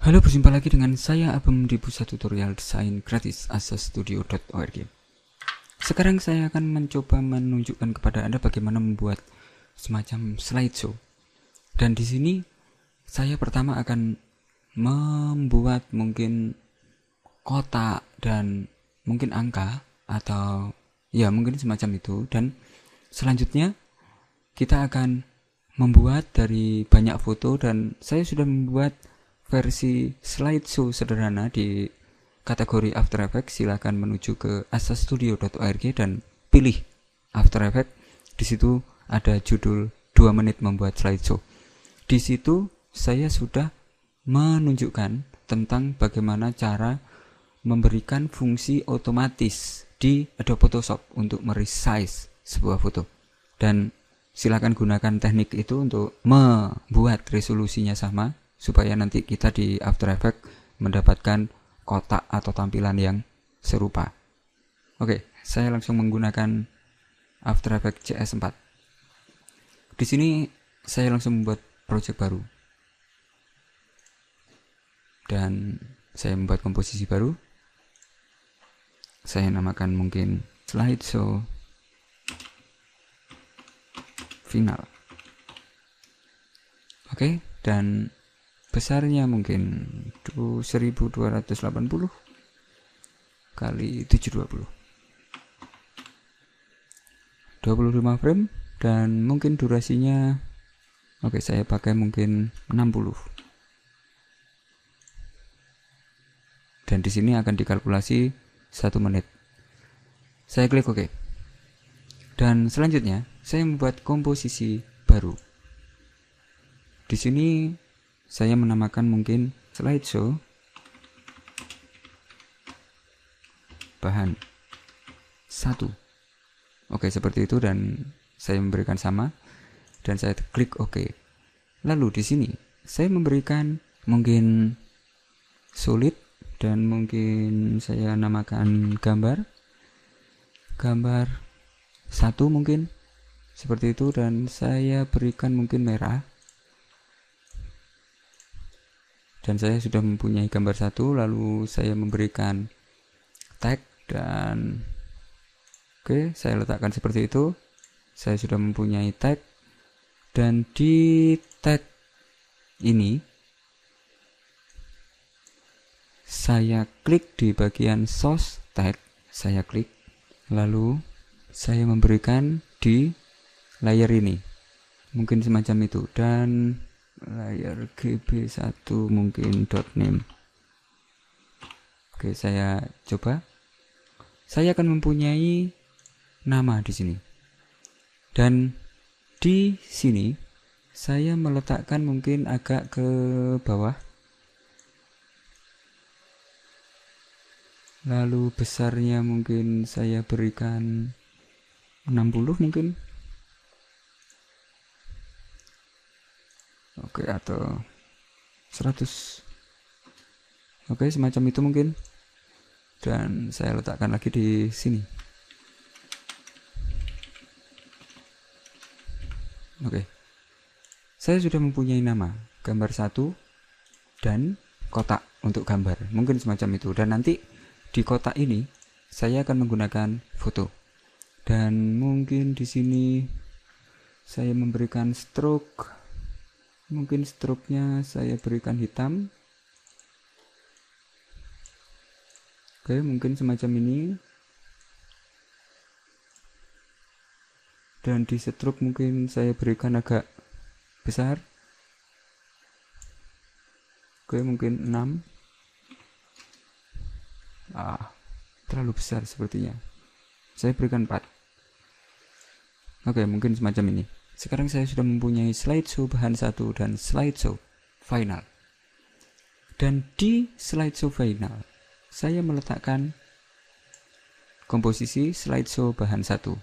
Halo, berjumpa lagi dengan saya Abem di pusat tutorial desain gratis asastudio.org. Sekarang saya akan mencoba menunjukkan kepada Anda bagaimana membuat semacam slideshow. Dan di sini saya pertama akan membuat mungkin kotak dan mungkin angka atau ya mungkin semacam itu, dan selanjutnya kita akan membuat dari banyak foto, dan saya sudah membuat versi slideshow sederhana di kategori After Effects. Silakan menuju ke asastudio.org dan pilih After Effects. Di situ ada judul 2 menit membuat slideshow. Di situ saya sudah menunjukkan tentang bagaimana cara memberikan fungsi otomatis di Adobe Photoshop untuk meresize sebuah foto. Dan silakan gunakan teknik itu untuk membuat resolusinya sama supaya nanti kita di After Effects mendapatkan kotak atau tampilan yang serupa. Oke, saya langsung menggunakan After Effects CS4. Di sini saya langsung membuat project baru. Dan saya membuat komposisi baru. Saya namakan mungkin slideshow final. Oke, dan besarnya mungkin 1280 kali 720, 25 frame, dan mungkin durasinya oke, saya pakai mungkin 60. Dan di sini akan dikalkulasi 1 menit. Saya klik OK. Dan selanjutnya saya membuat komposisi baru. Di sini saya menamakan mungkin slideshow bahan 1. Oke, seperti itu, dan saya memberikan sama dan saya klik OK. Lalu di sini saya memberikan mungkin solid dan mungkin saya namakan gambar 1 mungkin seperti itu, dan saya berikan mungkin merah. Dan saya sudah mempunyai gambar 1, lalu saya memberikan tag dan oke, saya letakkan seperti itu. Saya sudah mempunyai tag, dan di tag ini saya klik di bagian source tag, saya klik, lalu saya memberikan di layer ini mungkin semacam itu, dan layar gb1 mungkin .name. Oke, saya coba. Saya akan mempunyai nama di sini. Dan di sini saya meletakkan mungkin agak ke bawah. Lalu besarnya mungkin saya berikan 60 mungkin. Oke, atau 100. Oke, semacam itu mungkin. Dan saya letakkan lagi di sini. Oke. Saya sudah mempunyai nama, gambar 1 dan kotak untuk gambar. Mungkin semacam itu. Dan nanti di kotak ini saya akan menggunakan foto. Dan mungkin di sini saya memberikan stroke. Mungkin stroke-nya saya berikan hitam. Oke, mungkin semacam ini. Dan di stroke mungkin saya berikan agak besar. Oke, mungkin 6. Terlalu besar sepertinya. Saya berikan 4. Oke, mungkin semacam ini. Sekarang saya sudah mempunyai slideshow bahan 1 dan slideshow final. Dan di slideshow final, saya meletakkan komposisi slideshow bahan 1.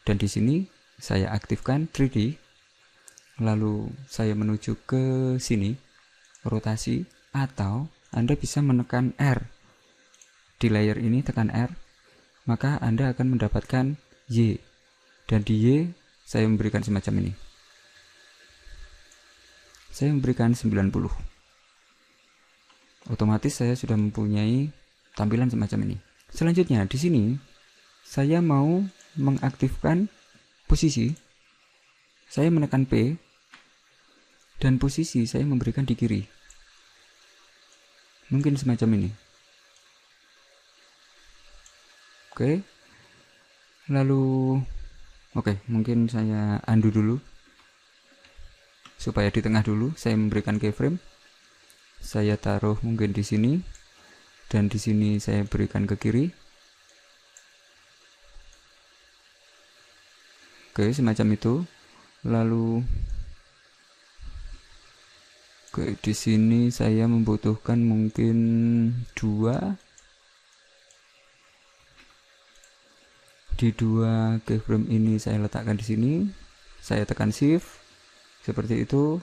Dan di sini saya aktifkan 3D. Lalu saya menuju ke sini, rotasi, atau Anda bisa menekan R. Di layer ini tekan R, maka Anda akan mendapatkan Y. Dan di Y saya memberikan semacam ini. Saya memberikan 90. otomatis saya sudah mempunyai tampilan semacam ini. Selanjutnya di sini saya mau mengaktifkan posisi. Saya menekan P dan posisi saya memberikan di kiri. Mungkin semacam ini. Oke. Lalu mungkin saya undo dulu. Supaya di tengah dulu saya memberikan keyframe. Saya taruh mungkin di sini dan di sini saya berikan ke kiri. Oke, semacam itu. Lalu di sini saya membutuhkan mungkin 2. Di 2 keyframe ini saya letakkan di sini. Saya tekan shift seperti itu.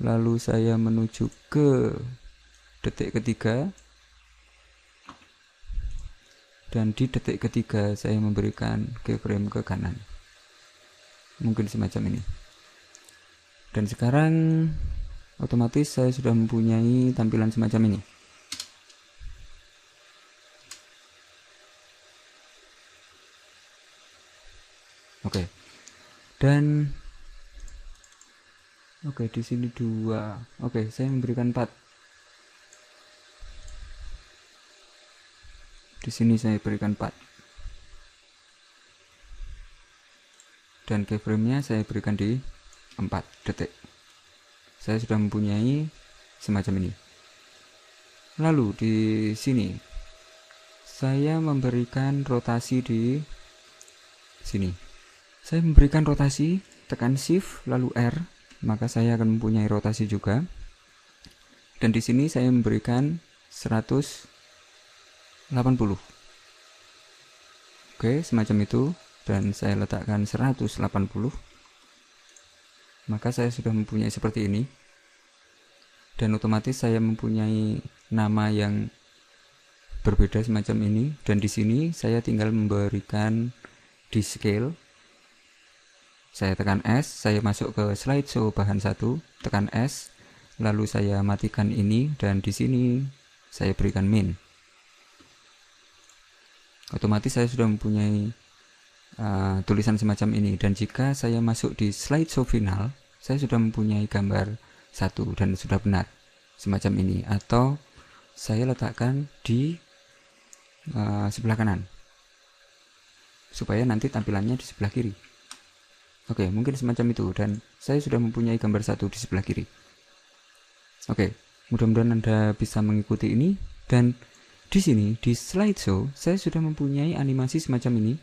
Lalu saya menuju ke detik ketiga. Dan di detik ketiga saya memberikan keyframe ke kanan. Mungkin semacam ini. Dan sekarang otomatis saya sudah mempunyai tampilan semacam ini. Oke. Dan di sini 2. Saya memberikan 4. Di sini saya berikan 4. Dan keyframe-nya saya berikan di 4 detik. Saya sudah mempunyai semacam ini. Lalu di sini saya memberikan rotasi di sini. Saya memberikan rotasi, tekan shift lalu R, maka saya akan mempunyai rotasi juga. Dan di sini saya memberikan 180. Oke, semacam itu. Dan saya letakkan 180. Maka saya sudah mempunyai seperti ini. Dan otomatis saya mempunyai nama yang berbeda semacam ini. Dan di sini saya tinggal memberikan di scale. Saya tekan S, saya masuk ke slideshow bahan 1, tekan S, lalu saya matikan ini dan di sini saya berikan min. Otomatis saya sudah mempunyai tulisan semacam ini, dan jika saya masuk di slideshow final, saya sudah mempunyai gambar 1 dan sudah benar semacam ini, atau saya letakkan di sebelah kanan supaya nanti tampilannya di sebelah kiri. Oke, mungkin semacam itu, dan saya sudah mempunyai gambar 1 di sebelah kiri. Oke, mudah-mudahan Anda bisa mengikuti ini. Dan di sini di slideshow saya sudah mempunyai animasi semacam ini.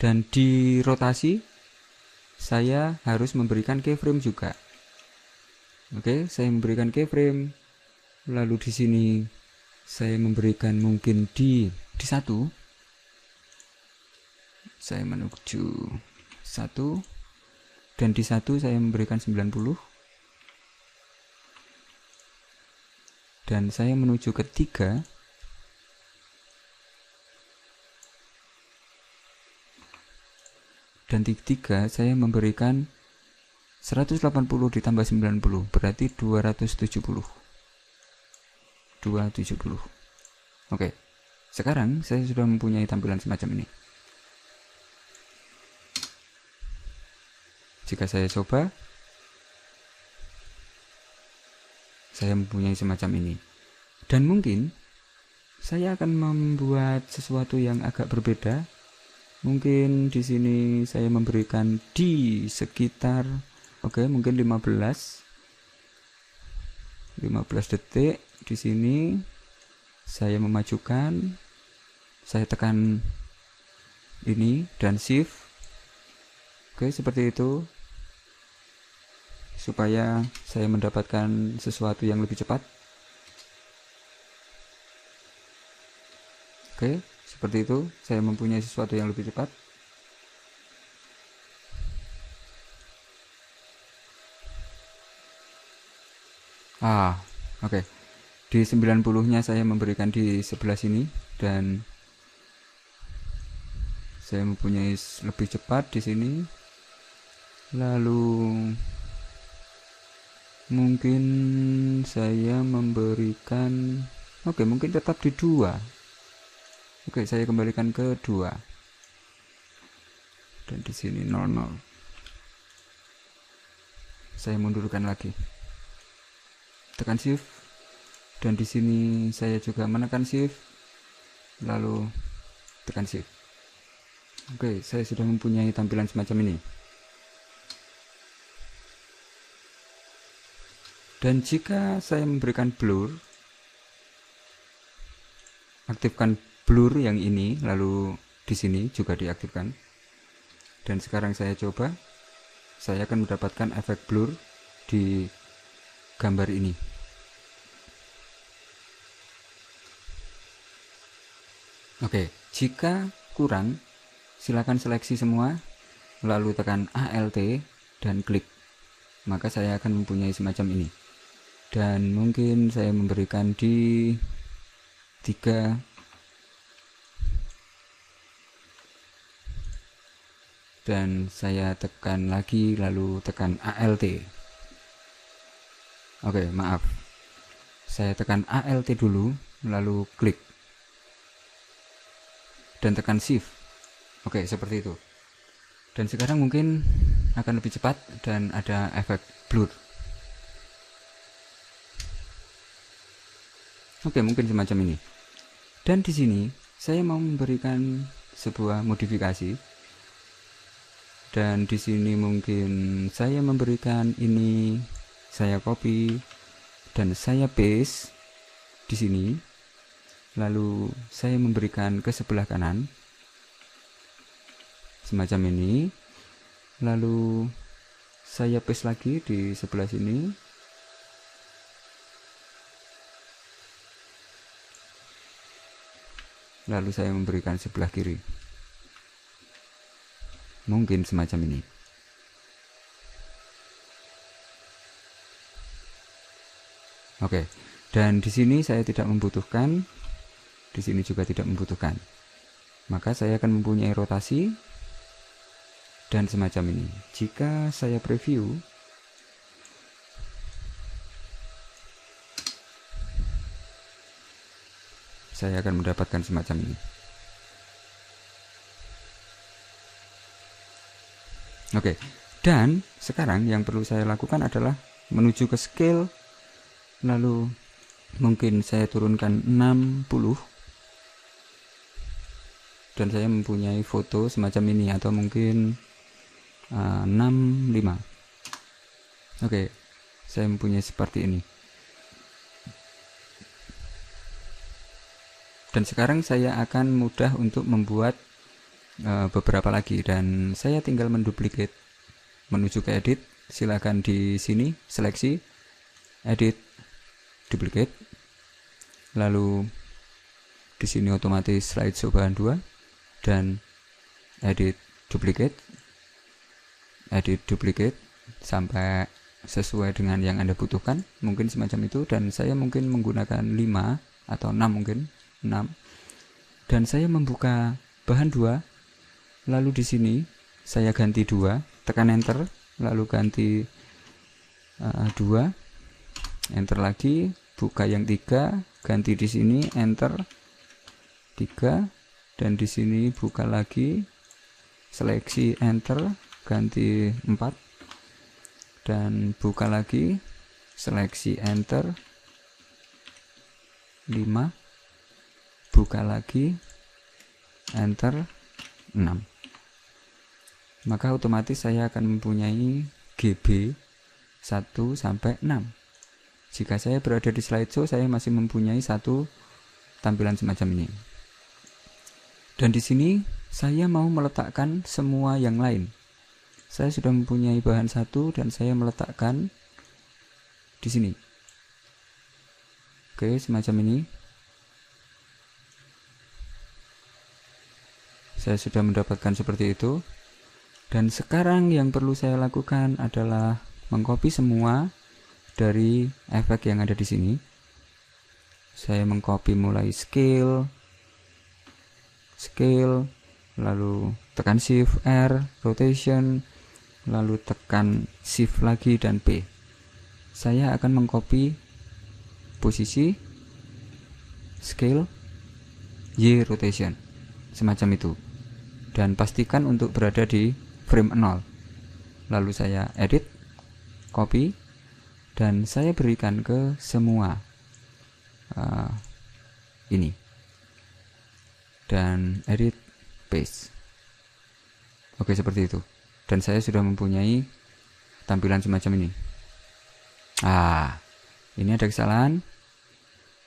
Dan di rotasi saya harus memberikan keyframe juga. Oke, saya memberikan keyframe. Lalu di sini saya memberikan mungkin di 1. Saya menuju 1, dan di 1 saya memberikan 90, dan saya menuju ke 3, dan di 3 saya memberikan 180 ditambah 90 berarti 270. Oke, sekarang saya sudah mempunyai tampilan semacam ini. Jika saya coba, saya mempunyai semacam ini. Dan mungkin saya akan membuat sesuatu yang agak berbeda. Mungkin di sini saya memberikan di sekitar mungkin 15 detik. Di sini saya memajukan, saya tekan ini dan shift. Seperti itu, supaya saya mendapatkan sesuatu yang lebih cepat. Seperti itu, saya mempunyai sesuatu yang lebih cepat. Di 90-nya saya memberikan di sebelah sini, dan saya mempunyai lebih cepat di sini. Lalu mungkin saya memberikan, oke, mungkin tetap di 2. Oke, saya kembalikan ke 2. Dan di sini 00. Saya mundurkan lagi. Tekan shift. Dan di sini saya juga menekan shift. Lalu tekan shift. Oke, saya sudah mempunyai tampilan semacam ini. Dan jika saya memberikan blur, aktifkan blur yang ini, lalu di sini juga diaktifkan. Dan sekarang saya coba, saya akan mendapatkan efek blur di gambar ini. Oke, jika kurang, silakan seleksi semua, lalu tekan Alt dan klik. Maka saya akan mempunyai semacam ini. Dan mungkin saya memberikan di 3. Dan saya tekan lagi, lalu tekan Alt. Oke, maaf. Saya tekan Alt dulu, lalu klik. Dan tekan shift. Oke, seperti itu. Dan sekarang mungkin akan lebih cepat dan ada efek blur. Oke, mungkin semacam ini. Dan di sini saya mau memberikan sebuah modifikasi. Dan di sini mungkin saya memberikan ini, saya copy dan saya paste di sini. Lalu saya memberikan ke sebelah kanan semacam ini. Lalu saya paste lagi di sebelah sini. Lalu saya memberikan sebelah kiri. Mungkin semacam ini. Oke. Dan di sini saya tidak membutuhkan, di sini juga tidak membutuhkan. Maka saya akan mempunyai rotasi dan semacam ini. Jika saya preview, saya akan mendapatkan semacam ini. Oke, dan sekarang yang perlu saya lakukan adalah menuju ke scale, lalu mungkin saya turunkan 60, dan saya mempunyai foto semacam ini, atau mungkin 65. Oke, saya mempunyai seperti ini. Dan sekarang saya akan mudah untuk membuat beberapa lagi, dan saya tinggal menduplikat menuju ke edit. Silakan di sini seleksi edit, duplicate, lalu di sini otomatis slideshow bahan 2 dan edit duplicate sampai sesuai dengan yang Anda butuhkan, mungkin semacam itu. Dan saya mungkin menggunakan 5 atau 6, mungkin 6. Dan saya membuka bahan 2, lalu di sini saya ganti 2, tekan enter, lalu ganti 2, enter lagi, buka yang 3, ganti di sini, enter 3, dan di sini buka lagi, seleksi, enter, ganti 4, dan buka lagi, seleksi, enter 5, buka lagi, enter 6. Maka otomatis saya akan mempunyai GB 1 sampai 6. Jika saya berada di slideshow, saya masih mempunyai satu tampilan semacam ini. Dan di sini saya mau meletakkan semua yang lain. Saya sudah mempunyai bahan 1 dan saya meletakkan di sini. Oke, semacam ini. Saya sudah mendapatkan seperti itu. Dan sekarang yang perlu saya lakukan adalah mengcopy semua dari efek yang ada di sini. Saya mengcopy mulai scale, lalu tekan shift R, rotation, lalu tekan shift lagi dan P. saya akan mengcopy posisi, scale, Y rotation, semacam itu, dan pastikan untuk berada di frame 0. Lalu saya edit, copy, dan saya berikan ke semua ini, dan edit, paste. Oke, seperti itu, dan saya sudah mempunyai tampilan semacam ini. Ini ada kesalahan,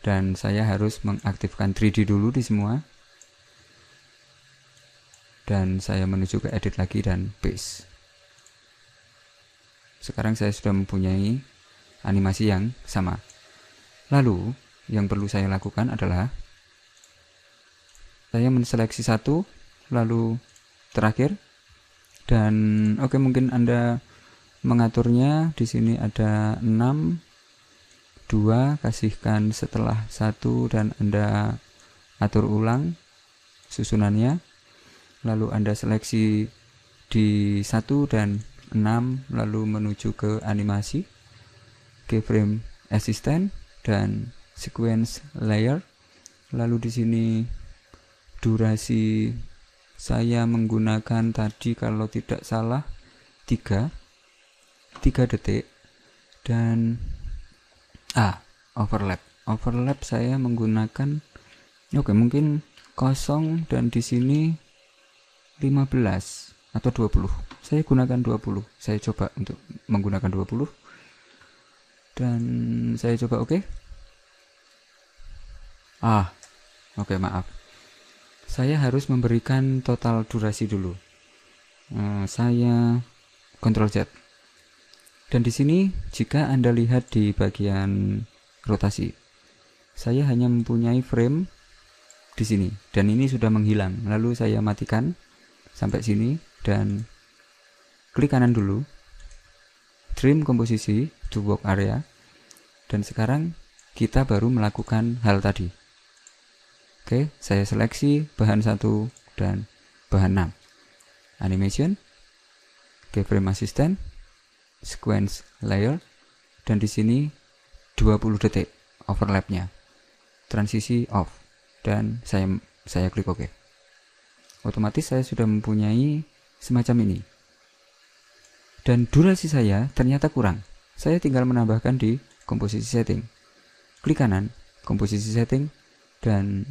dan saya harus mengaktifkan 3D dulu di semua, dan saya menuju ke edit lagi dan paste. Sekarang saya sudah mempunyai animasi yang sama. Lalu yang perlu saya lakukan adalah saya menseleksi satu, lalu terakhir, dan mungkin Anda mengaturnya. Di sini ada 6, 2 kasihkan setelah 1, dan Anda atur ulang susunannya. Lalu Anda seleksi di 1 dan 6, lalu menuju ke animasi, keyframe assistant, dan sequence layer. Lalu di sini durasi saya menggunakan tadi kalau tidak salah 3 detik, dan overlap saya menggunakan mungkin 0, dan di sini 15 atau 20. Saya gunakan 20. Saya coba untuk menggunakan 20, dan saya coba maaf. Saya harus memberikan total durasi dulu. Saya Ctrl Z. Dan di sini jika Anda lihat di bagian rotasi, saya hanya mempunyai frame di sini, dan ini sudah menghilang. Lalu saya matikan sampai sini dan klik kanan dulu, trim komposisi to work area, dan sekarang kita baru melakukan hal tadi. Saya seleksi bahan 1 dan bahan 6, animation, keyframe assistant, sequence layer, dan di sini 20 detik overlapnya, transisi off, dan saya klik OK. Otomatis saya sudah mempunyai semacam ini, dan durasi saya ternyata kurang. Saya tinggal menambahkan di komposisi setting, klik kanan komposisi setting, dan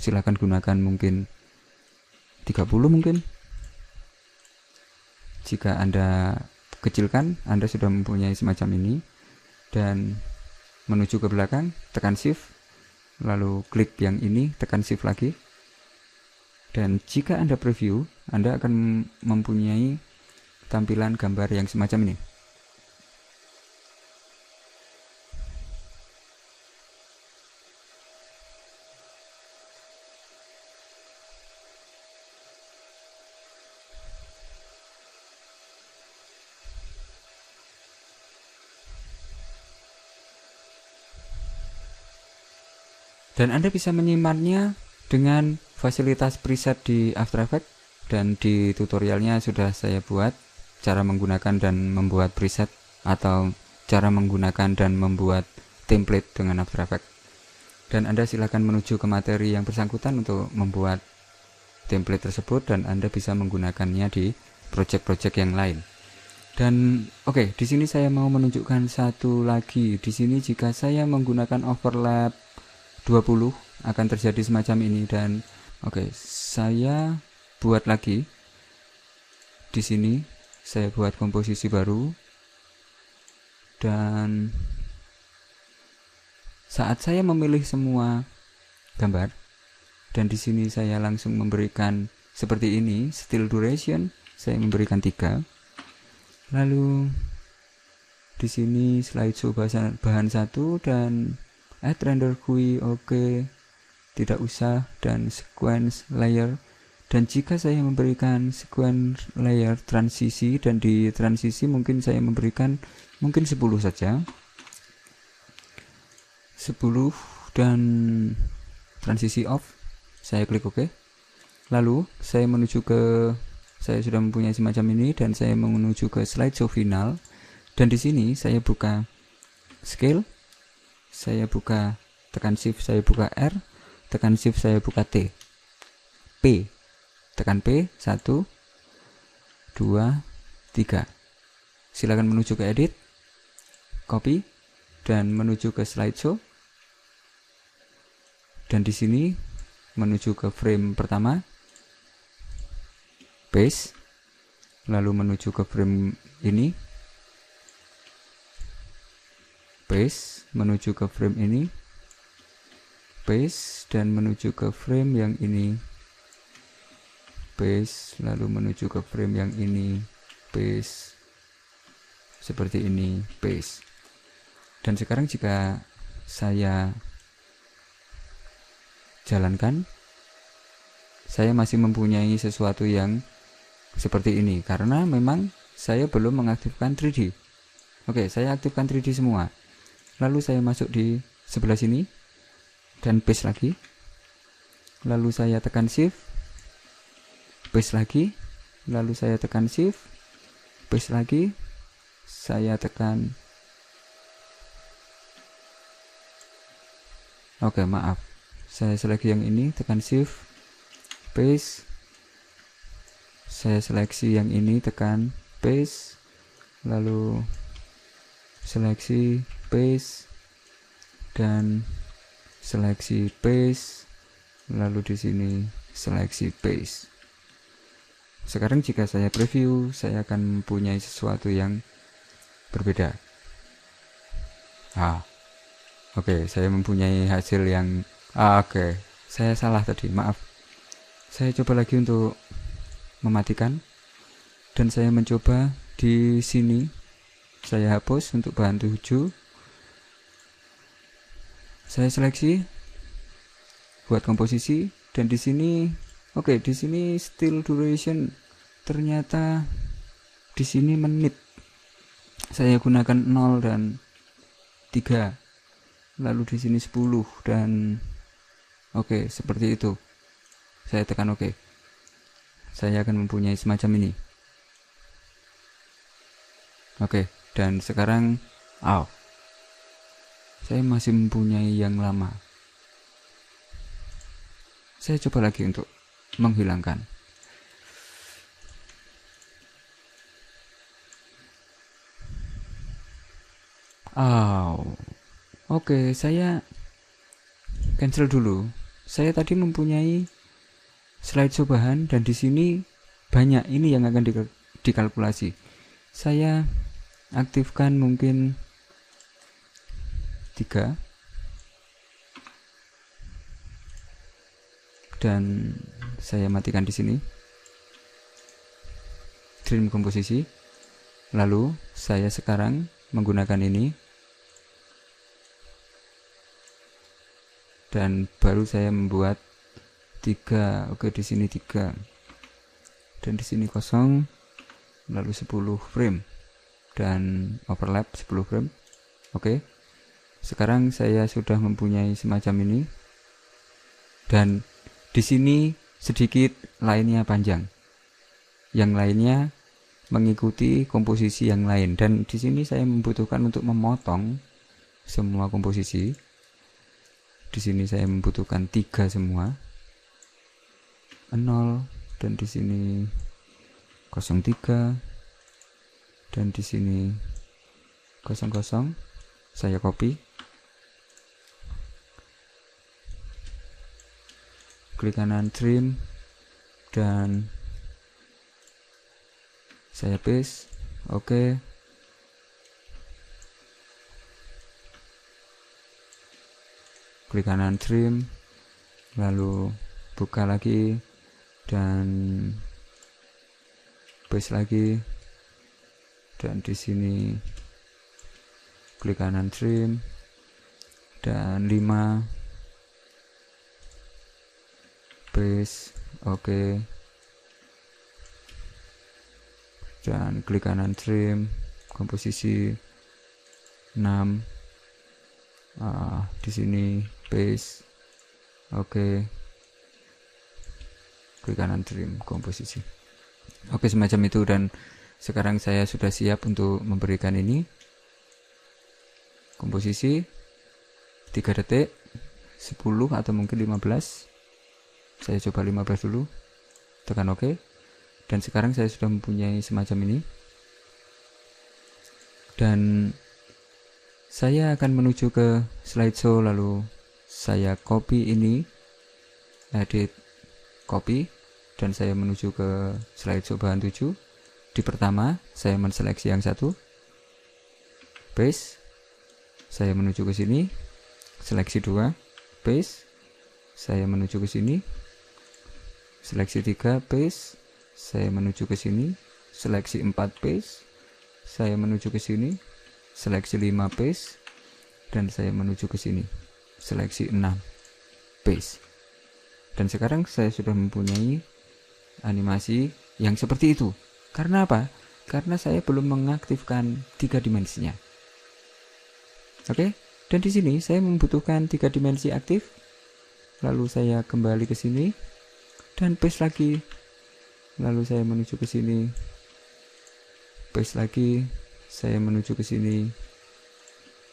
silakan gunakan mungkin 30 mungkin. Jika Anda kecilkan, Anda sudah mempunyai semacam ini, dan menuju ke belakang tekan shift, lalu klik yang ini, tekan shift lagi, dan jika Anda preview, Anda akan mempunyai tampilan gambar yang semacam ini. Dan Anda bisa menyimaknya dengan fasilitas preset di After Effects, dan di tutorialnya sudah saya buat cara menggunakan dan membuat preset, atau cara menggunakan dan membuat template dengan After Effects. Dan Anda silakan menuju ke materi yang bersangkutan untuk membuat template tersebut, dan Anda bisa menggunakannya di project-project yang lain. Dan di sini saya mau menunjukkan satu lagi. Di sini jika saya menggunakan overlap 20 akan terjadi semacam ini, dan saya buat lagi. Di sini saya buat komposisi baru, dan saat saya memilih semua gambar, dan di sini saya langsung memberikan seperti ini, still duration saya memberikan 3. Lalu di sini slideshow bahan 1 dan add render GUI tidak usah, dan sequence layer. Dan jika saya memberikan sequence layer transisi, dan di transisi mungkin saya memberikan 10 saja, 10, dan transisi off, saya klik OK. Lalu saya sudah mempunyai semacam ini, dan saya menuju ke slideshow final, dan di sini saya buka scale, saya buka, tekan shift saya buka R, tekan shift saya buka T, P, tekan P, 1 2 3. Silakan menuju ke edit, copy, dan menuju ke slideshow, dan di sini menuju ke frame pertama, paste, lalu menuju ke frame ini, paste, menuju ke frame ini, paste, dan menuju ke frame yang ini, paste, lalu menuju ke frame yang ini, paste, seperti ini, paste. Dan sekarang jika saya jalankan, saya masih mempunyai sesuatu yang seperti ini karena memang saya belum mengaktifkan 3D. Oke, saya aktifkan 3D semua. Lalu saya masuk di sebelah sini dan paste lagi. Lalu saya tekan shift, paste lagi. Lalu saya tekan shift, paste lagi. Saya tekan, oke, maaf, saya seleksi yang ini, tekan shift, paste. Saya seleksi yang ini, tekan paste, lalu seleksi paste, dan seleksi paste, lalu di sini seleksi paste. Sekarang jika saya preview, saya akan mempunyai sesuatu yang berbeda. Oke, saya mempunyai hasil yang oke, saya salah tadi, maaf. Saya coba lagi untuk mematikan, dan saya mencoba di sini. Saya hapus untuk bahan 7. Saya seleksi buat komposisi, dan di sini oke, di sini still duration ternyata di sini menit. Saya gunakan 0 dan 3. Lalu di sini 10 dan oke, seperti itu. Saya tekan oke. Saya akan mempunyai semacam ini. Oke, dan sekarang saya masih mempunyai yang lama. Saya coba lagi untuk menghilangkan. Oke, saya cancel dulu. Saya tadi mempunyai slideshow bahan, dan di sini banyak ini yang akan dikalkulasi. Saya aktifkan mungkin 3, dan saya matikan di sini trim komposisi. Lalu saya sekarang menggunakan ini, dan baru saya membuat 3. Oke, di sini 3, dan di sini kosong, lalu 10 frame dan overlap 10 frame. Oke, sekarang saya sudah mempunyai semacam ini, dan di sini sedikit lainnya panjang, yang lainnya mengikuti komposisi yang lain, dan di sini saya membutuhkan untuk memotong semua komposisi. Di sini saya membutuhkan 3 semua, 0, dan di sini 03, dan di sini 00. Saya copy, klik kanan trim, dan saya paste. Oke, klik kanan trim, lalu buka lagi dan paste lagi, dan di sini klik kanan trim, dan 5, paste. Oke, dan klik kanan trim, komposisi 6, di sini paste. Oke, klik kanan trim komposisi. Oke, semacam itu. Dan sekarang saya sudah siap untuk memberikan ini komposisi 3 detik, 10 atau mungkin 15. Saya coba 15 dulu, tekan OK. Dan sekarang saya sudah mempunyai semacam ini. Dan saya akan menuju ke slideshow, lalu saya copy ini, edit, copy, dan saya menuju ke slideshow bahan 7. Di pertama saya menseleksi yang satu, paste, saya menuju ke sini, seleksi 2, paste, saya menuju ke sini, seleksi 3, paste, saya menuju ke sini, seleksi 4, paste, saya menuju ke sini, seleksi 5, paste, dan saya menuju ke sini, seleksi 6, paste. Dan sekarang saya sudah mempunyai animasi yang seperti itu. Karena apa? Karena saya belum mengaktifkan 3 dimensinya. Oke, dan di sini saya membutuhkan 3 dimensi aktif. Lalu saya kembali ke sini dan paste lagi. Lalu saya menuju ke sini, paste lagi, saya menuju ke sini,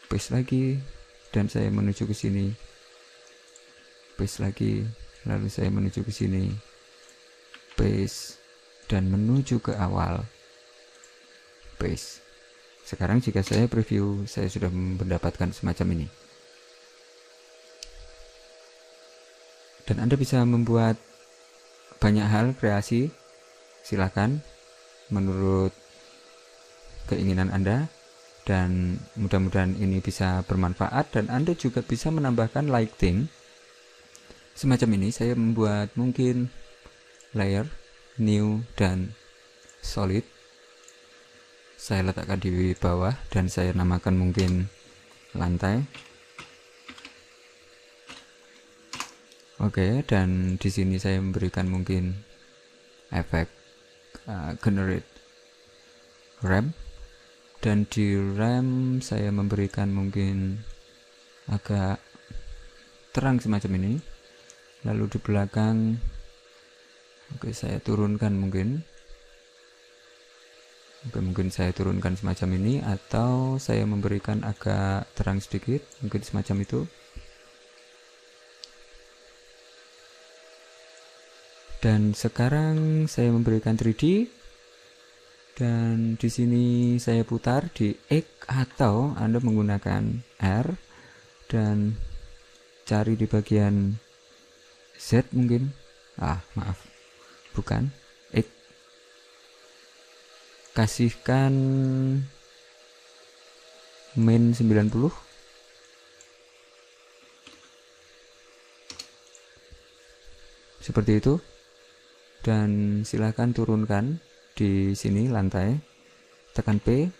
paste lagi, dan saya menuju ke sini, paste lagi, lalu saya menuju ke sini, paste, dan menuju ke awal, paste. Sekarang jika saya preview, saya sudah mendapatkan semacam ini. Dan Anda bisa membuat banyak hal kreasi, silakan menurut keinginan Anda, dan mudah-mudahan ini bisa bermanfaat. Dan Anda juga bisa menambahkan lighting semacam ini. Saya membuat mungkin layer, new, dan solid. Saya letakkan di bawah dan saya namakan mungkin lantai. Oke, dan di sini saya memberikan mungkin efek generate ramp, dan di ramp saya memberikan mungkin agak terang semacam ini. Lalu di belakang, oke, saya turunkan mungkin. Oke, mungkin saya turunkan semacam ini, atau saya memberikan agak terang sedikit, mungkin semacam itu. Dan sekarang saya memberikan 3D, dan di sini saya putar di X, atau Anda menggunakan R dan cari di bagian Z mungkin. Maaf, bukan X. Kasihkan min 90. Seperti itu. Dan silakan turunkan di sini lantai, tekan P.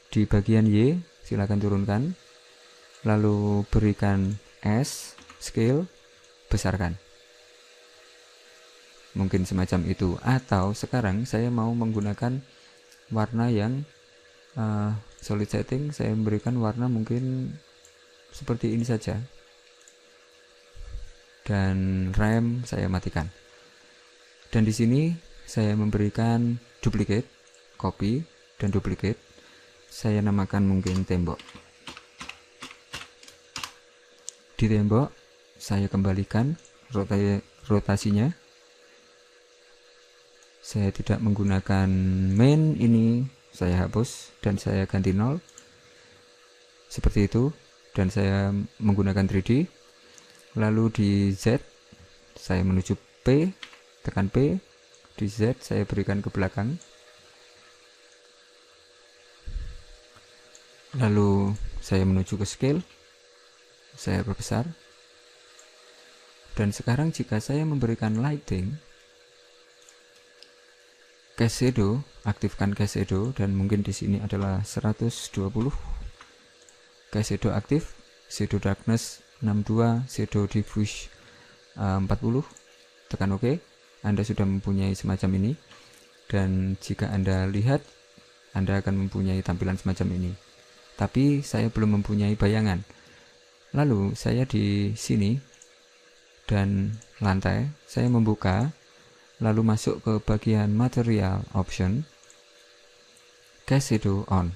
Di bagian Y silakan turunkan, lalu berikan S, scale, besarkan. Mungkin semacam itu. Atau sekarang saya mau menggunakan warna yang solid setting, saya memberikan warna mungkin seperti ini saja, dan RAM saya matikan. Dan di sini saya memberikan duplicate, copy, dan duplicate. Saya namakan mungkin tembok. Di tembok saya kembalikan rotasinya. Saya tidak menggunakan main ini, saya hapus dan saya ganti 0. Seperti itu. Dan saya menggunakan 3D. Lalu di Z saya menuju P, tekan P. Di Z saya berikan ke belakang. Lalu saya menuju ke scale, saya perbesar. Dan sekarang jika saya memberikan lighting, cast shadow, aktifkan cast shadow, dan mungkin di sini adalah 120. Cast shadow aktif, shadow darkness 62, shadow diffuse 40. Tekan OK. Anda sudah mempunyai semacam ini. Dan jika Anda lihat, Anda akan mempunyai tampilan semacam ini. Tapi saya belum mempunyai bayangan. Lalu saya di sini dan lantai, saya membuka, lalu masuk ke bagian material option, cast shadow on.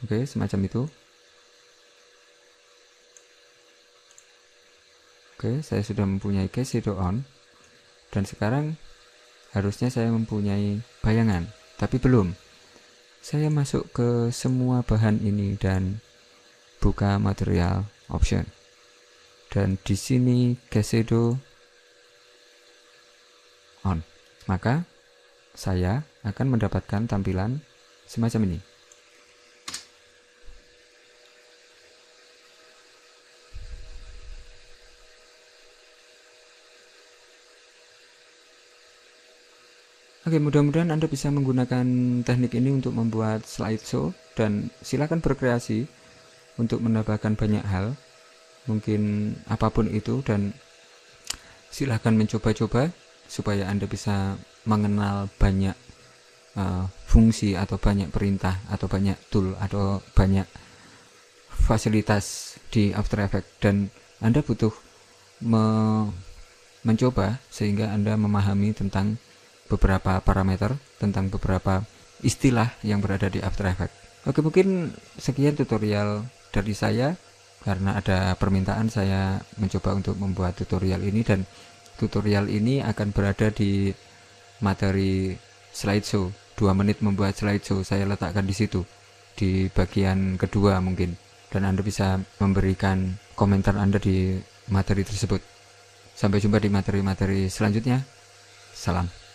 Oke, semacam itu. Oke, saya sudah mempunyai case shadow on, dan sekarang harusnya saya mempunyai bayangan, tapi belum. Saya masuk ke semua bahan ini dan buka material option, dan di sini case shadow on, maka saya akan mendapatkan tampilan semacam ini. Oke, mudah-mudahan Anda bisa menggunakan teknik ini untuk membuat slideshow, dan silakan berkreasi untuk menambahkan banyak hal, mungkin apapun itu, dan silakan mencoba-coba supaya Anda bisa mengenal banyak fungsi atau banyak perintah atau banyak tool atau banyak fasilitas di After Effects, dan Anda butuh mencoba sehingga Anda memahami tentang beberapa parameter, tentang beberapa istilah yang berada di After Effects. Oke, mungkin sekian tutorial dari saya. Karena ada permintaan, saya mencoba untuk membuat tutorial ini, dan tutorial ini akan berada di materi slideshow. 2 menit membuat slideshow saya letakkan di situ, di bagian kedua mungkin, dan Anda bisa memberikan komentar Anda di materi tersebut. Sampai jumpa di materi-materi selanjutnya. Salam.